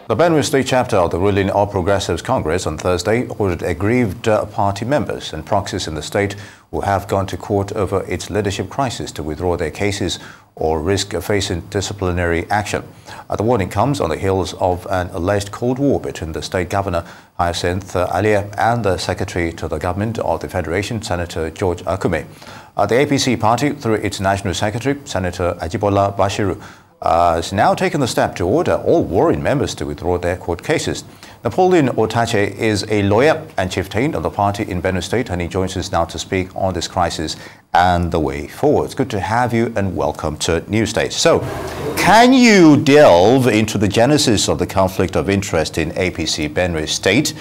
The Benue State chapter of the ruling All Progressives Congress on Thursday ordered aggrieved party members and proxies in the state who have gone to court over its leadership crisis to withdraw their cases or risk facing disciplinary action. The warning comes on the heels of an alleged Cold War between the state governor, Hyacinth Alia, and the secretary to the government of the Federation, Senator George Akume. The APC party, through its national secretary, Senator Ajibola Bashiru, has now taken the step to order all warring members to withdraw their court cases. Napoleon Otache is a lawyer and chieftain of the party in Benue State, and he joins us now to speak on this crisis and the way forward. It's good to have you and welcome to New State. So, can you delve into the genesis of the conflict of interest in APC Benue State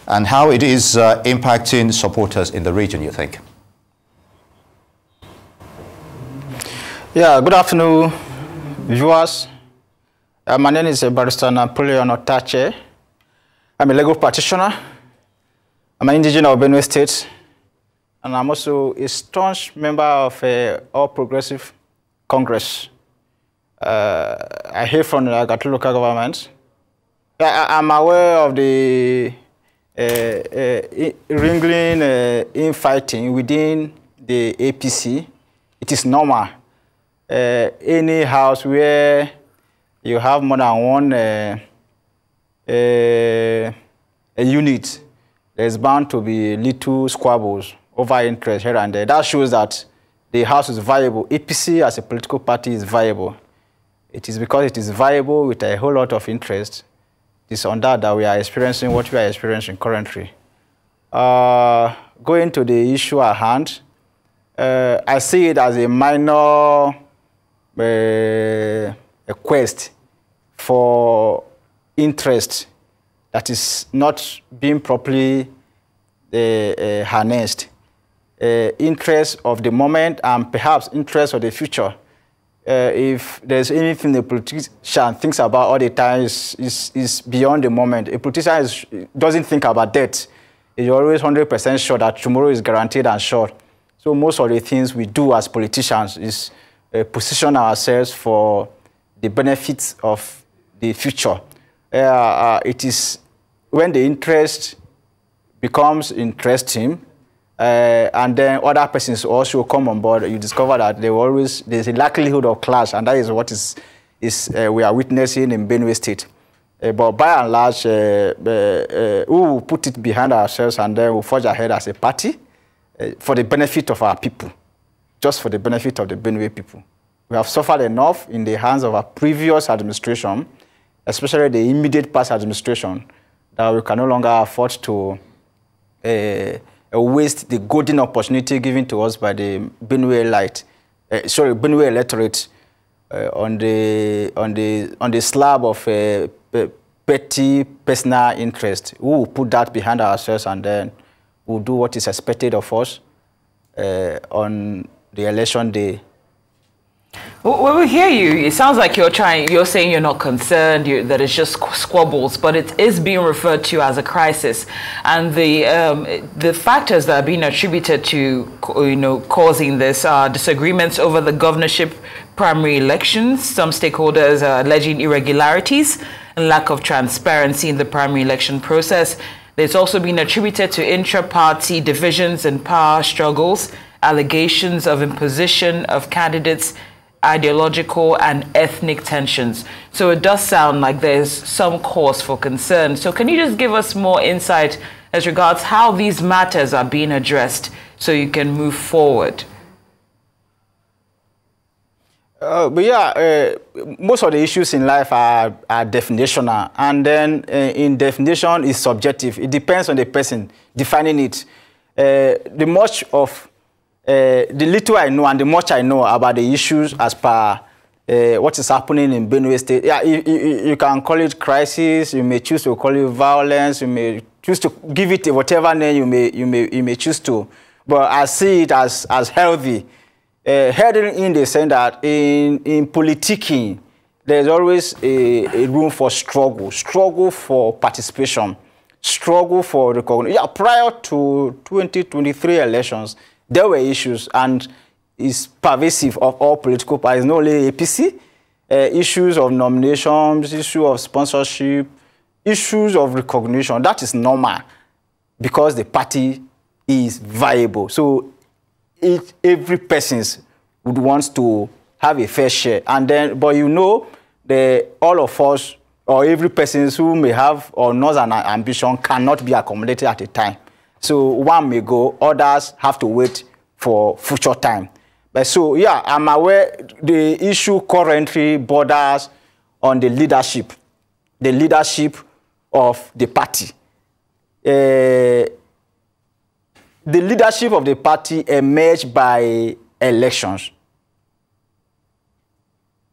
and how it is impacting supporters in the region, you think? Yeah, good afternoon, viewers. My name is Barrister Napoleon Otache. I'm a legal practitioner. I'm an indigenous of Benue State, and I'm also a staunch member of All Progressive Congress. I hail from the Agatu local government. I'm aware of the wrangling infighting within the APC. It is normal. Any house where you have more than one a unit, there's bound to be little squabbles over interest here and there. That shows that the house is viable. APC as a political party is viable. It is because it is viable with a whole lot of interest. It's on that we are experiencing what we are experiencing currently. Going to the issue at hand, I see it as a minor a quest for interest that is not being properly harnessed. Interest of the moment and perhaps interest of the future. If there's anything the politician thinks about all the time is beyond the moment. A politician doesn't think about death. He's always 100% sure that tomorrow is guaranteed and sure. So most of the things we do as politicians is position ourselves for the benefits of the future. It is when the interest becomes interesting, and then other persons also come on board, you discover that there's a likelihood of clash, and that is what we are witnessing in Benue State. But by and large, we will put it behind ourselves and then we'll forge ahead as a party for the benefit of our people, just for the benefit of the Benue people. We have suffered enough in the hands of our previous administration, especially the immediate past administration, that we can no longer afford to waste the golden opportunity given to us by the Benue electorate on the slab of petty personal interest. We will put that behind ourselves and then we'll do what is expected of us on the election day. Well, we hear you. It sounds like you're saying you're not concerned, that it's just squabbles, but it is being referred to as a crisis. And the factors that are being attributed to, causing this are disagreements over the governorship primary elections. Some stakeholders are alleging irregularities and lack of transparency in the primary election process. It's also been attributed to intra-party divisions and power struggles, allegations of imposition of candidates, ideological and ethnic tensions. So it does sound like there's some cause for concern. So can you just give us more insight as regards how these matters are being addressed so you can move forward? Most of the issues in life are definitional, and then in definition is subjective. It depends on the person defining it. The little I know and the much I know about the issues as per what is happening in Benue State, you can call it crisis, you may choose to call it violence, you may choose to give it whatever name you may choose to. But I see it as healthy. Heading in the sense that in politicking, there's always a room for struggle for participation, struggle for recognition. Yeah, prior to 2023 elections, there were issues, and it's pervasive of all political parties, not only APC. issues of nominations, issues of sponsorship, issues of recognition. That is normal because the party is viable. So every person would want to have a fair share. And then, but you know, all of us, or every person who may have or knows an ambition cannot be accommodated at a time. So one may go, others have to wait for future time. But so, yeah, I'm aware the issue currently borders on the leadership of the party. The leadership of the party emerged by elections,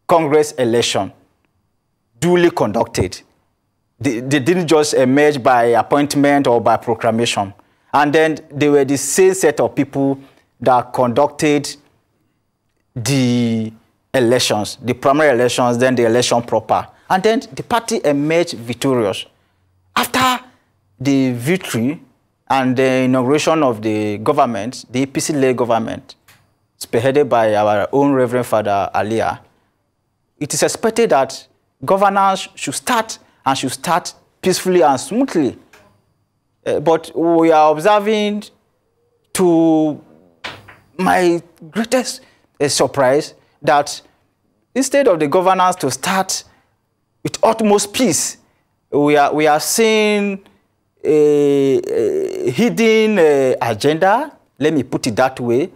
Congress election, duly conducted. They didn't just emerge by appointment or by proclamation. And then they were the same set of people that conducted the elections, the primary elections, then the election proper. And then the party emerged victorious. After the victory and the inauguration of the government, the APC-led government, spearheaded by our own Reverend Father Alia, it is expected that governance should start peacefully and smoothly. But we are observing, to my greatest surprise, that instead of the governance to start with utmost peace, we are seeing a hidden agenda, let me put it that way,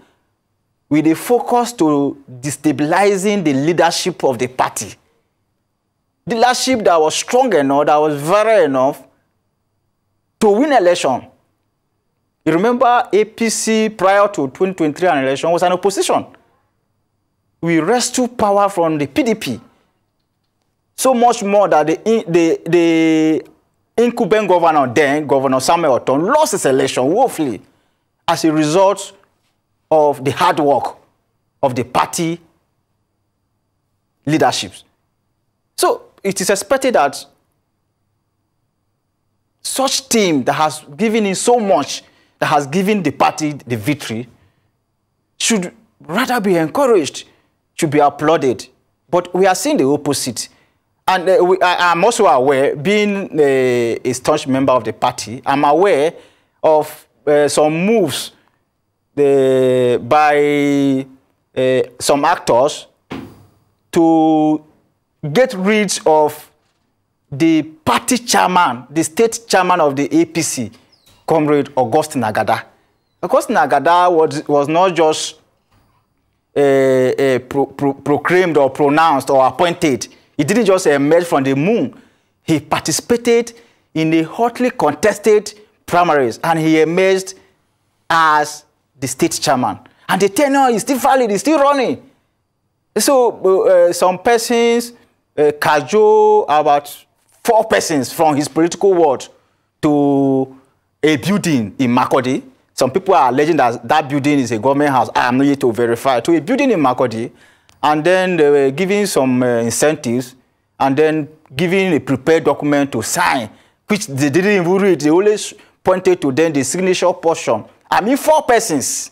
with a focus to destabilizing the leadership of the party. The leadership that was strong enough, that was virile enough to win election. You remember APC prior to 2023 election was an opposition. We wrestled power from the PDP. So much more that the incumbent governor then, Governor Samuel Oton, lost his election woefully as a result of the hard work of the party leaderships. So it is expected that such team that has given in so much, that has given the party the victory, should rather be encouraged, should be applauded. But we are seeing the opposite. And I'm also aware, being a staunch member of the party, I'm aware of some moves by some actors to get rid of the party chairman, the state chairman of the APC, Comrade Augustine Agada. Augustine Agada was not just proclaimed or pronounced or appointed. He didn't just emerge from the moon. He participated in the hotly contested primaries, and he emerged as the state chairman. And the tenure is still valid, it's still running. So some persons cajole about 4 persons from his political world to a building in Makurdi. Some people are alleging that that building is a government house. I am not yet to verify. To a building in Makurdi, and then they were giving some incentives, and then giving a prepared document to sign, which they didn't even read. They always pointed to then the signature portion. I mean, 4 persons.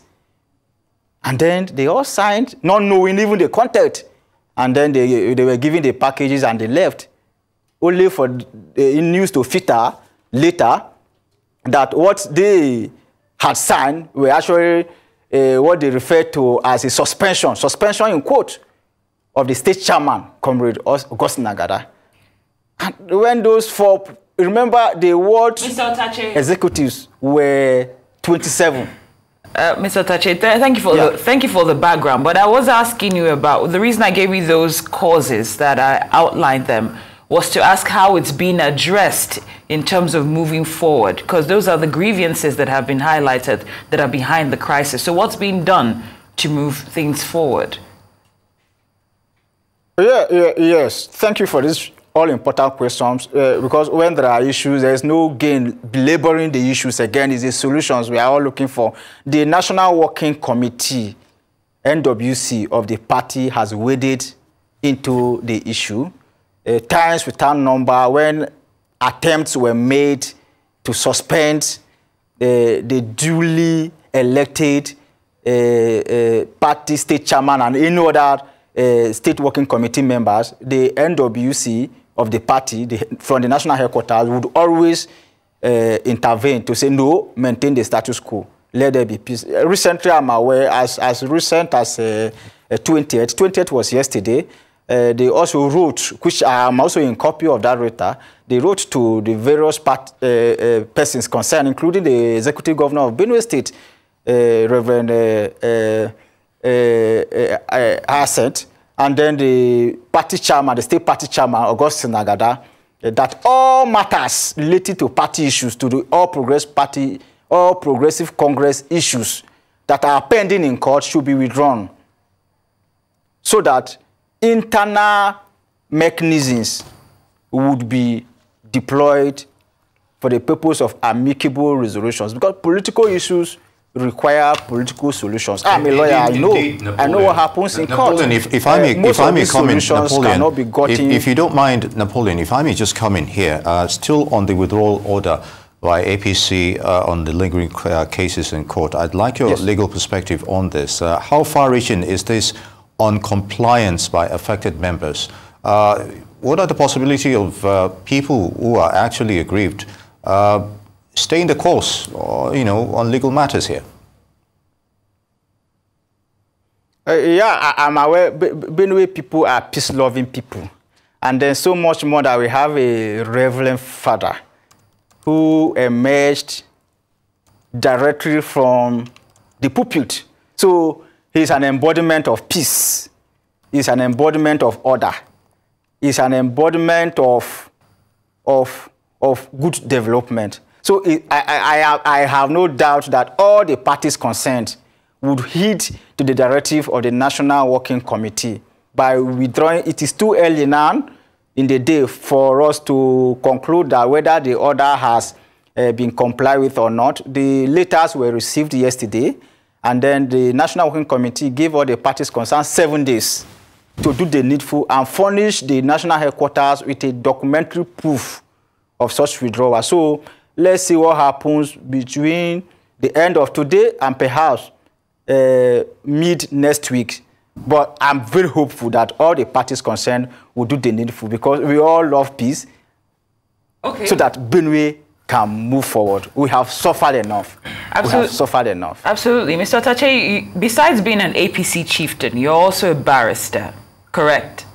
And then they all signed, not knowing even the content. And then they were giving the packages and they left. Only for news to filter later that what they had signed were actually what they referred to as a suspension in quote, of the state chairman, Comrade Augustine Agada. And when those 4, remember the ward executives were 27. Mr. Otache, thank you for the background. But I was asking you about the reason I gave you those causes that I outlined them was to ask how it's been addressed in terms of moving forward, because those are the grievances that have been highlighted that are behind the crisis. So what's being done to move things forward? Yes. Thank you for this all important questions, because when there are issues, there is no gain belaboring the issues again. It's the solutions we are all looking for. The National Working Committee, NWC, of the party has waded into the issue. Times without number, when attempts were made to suspend the duly elected party state chairman and any other state working committee members, the NWC of the party, from the national headquarters, would always intervene to say, no, maintain the status quo. Let there be peace. Recently, I'm aware, as recent as 20th was yesterday, they also wrote, which I am also in copy of that letter, they wrote to the various persons concerned, including the executive governor of Benue State, Reverend Ascent, and then the party chairman, the state party chairman, Augustine Agada, that all matters related to party issues, to the All Progressive Congress issues that are pending in court should be withdrawn, so that internal mechanisms would be deployed for the purpose of amicable resolutions, because political issues require political solutions. I'm a lawyer. I know what happens in court. If I may comment, Napoleon, if you don't mind, Napoleon, if I may just come in here, still on the withdrawal order by APC on the lingering cases in court, I'd like your legal perspective on this. How far-reaching is this on compliance by affected members? What are the possibility of people who are actually aggrieved staying the course, on legal matters here? I'm aware Benue people are peace-loving people. And then so much more that we have a reverend father who emerged directly from the pulpit. So he's an embodiment of peace. He's an embodiment of order. He's an embodiment of good development. So I have no doubt that all the parties concerned would heed to the directive of the National Working Committee by withdrawing. It is too early now in the day for us to conclude that whether the order has been complied with or not. The letters were received yesterday, and then the National Working Committee gave all the parties concerned 7 days to do the needful and furnish the national headquarters with a documentary proof of such withdrawal. So let's see what happens between the end of today and perhaps mid next week. But I'm very hopeful that all the parties concerned will do the needful, because we all love peace, so that Benue can move forward. We have suffered enough. Absolutely. We have suffered enough. Absolutely. Mr. Otache, besides being an APC chieftain, you're also a barrister, correct?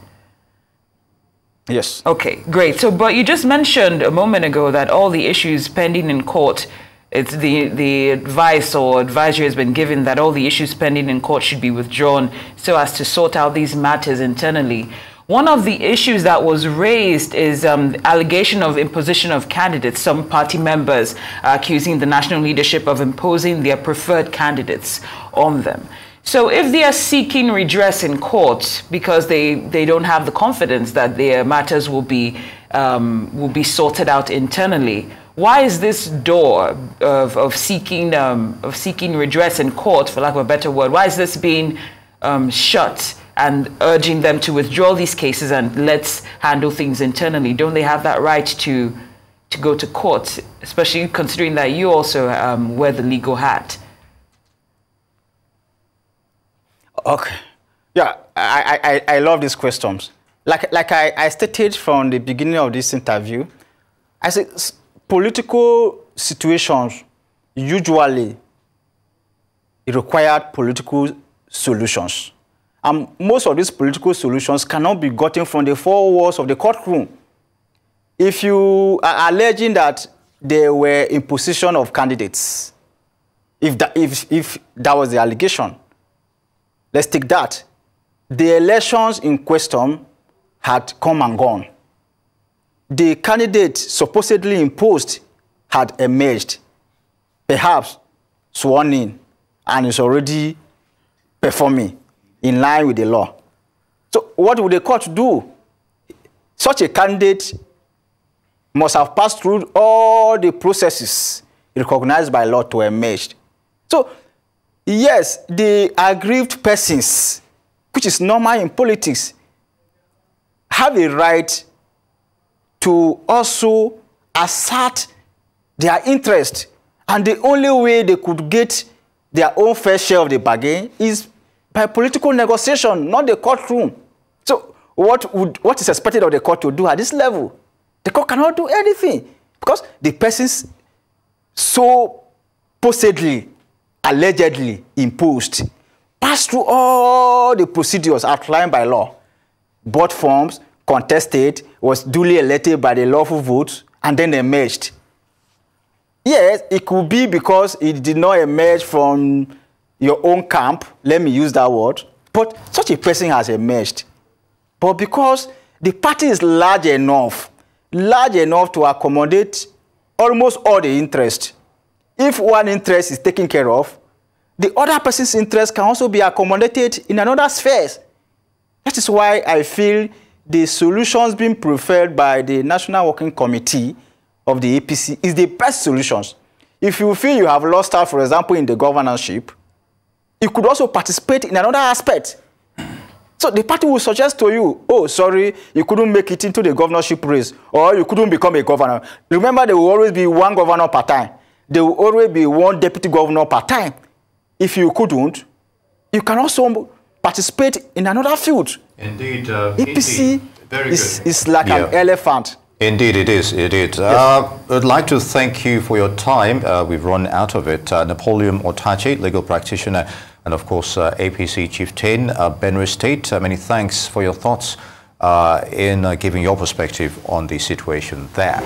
Yes. Okay, great. So, but you just mentioned a moment ago that all the issues pending in court, it's the advice or advisory has been given that all the issues pending in court should be withdrawn so as to sort out these matters internally. One of the issues that was raised is allegation of imposition of candidates. Some party members are accusing the national leadership of imposing their preferred candidates on them. So if they are seeking redress in court because they don't have the confidence that their matters will be sorted out internally, why is this door of seeking redress in court, for lack of a better word, why is this being shut and urging them to withdraw these cases and let's handle things internally? Don't they have that right to go to court, especially considering that you also wear the legal hat? Okay. Yeah, I love these questions. Like I stated from the beginning of this interview, I said political situations usually require political solutions. And most of these political solutions cannot be gotten from the four walls of the courtroom. If you are alleging that there were imposition of candidates, if that was the allegation, let's take that. The elections in question had come and gone. The candidate supposedly imposed had emerged, perhaps sworn in, and is already performing in line with the law. So what would the court do? Such a candidate must have passed through all the processes recognized by law to emerge. So yes, the aggrieved persons, which is normal in politics, have a right to also assert their interest. And the only way they could get their own fair share of the bargain is by political negotiation, not the courtroom. So what is expected of the court to do at this level? The court cannot do anything because the persons so supposedly, allegedly imposed passed through all the procedures outlined by law, bought forms, contested, was duly elected by the lawful votes, and then emerged. Yes, it could be because it did not emerge from your own camp, let me use that word, but such a person has emerged. But because the party is large enough to accommodate almost all the interest, if one interest is taken care of, the other person's interest can also be accommodated in another sphere. That is why I feel the solutions being preferred by the National Working Committee of the APC is the best solutions. If you feel you have lost out, for example, in the governorship, you could also participate in another aspect. So the party will suggest to you, oh, sorry, you couldn't make it into the governorship race, or you couldn't become a governor. Remember, there will always be one governor per time. There will always be one deputy governor per time. If you couldn't, you can also participate in another field. Indeed, APC very good. is like an elephant. Indeed, it is. It is. Yes. I'd like to thank you for your time. We've run out of it. Napoleon Otache, legal practitioner, and of course, APC chieftain, Benue State. Many thanks for your thoughts in giving your perspective on the situation there.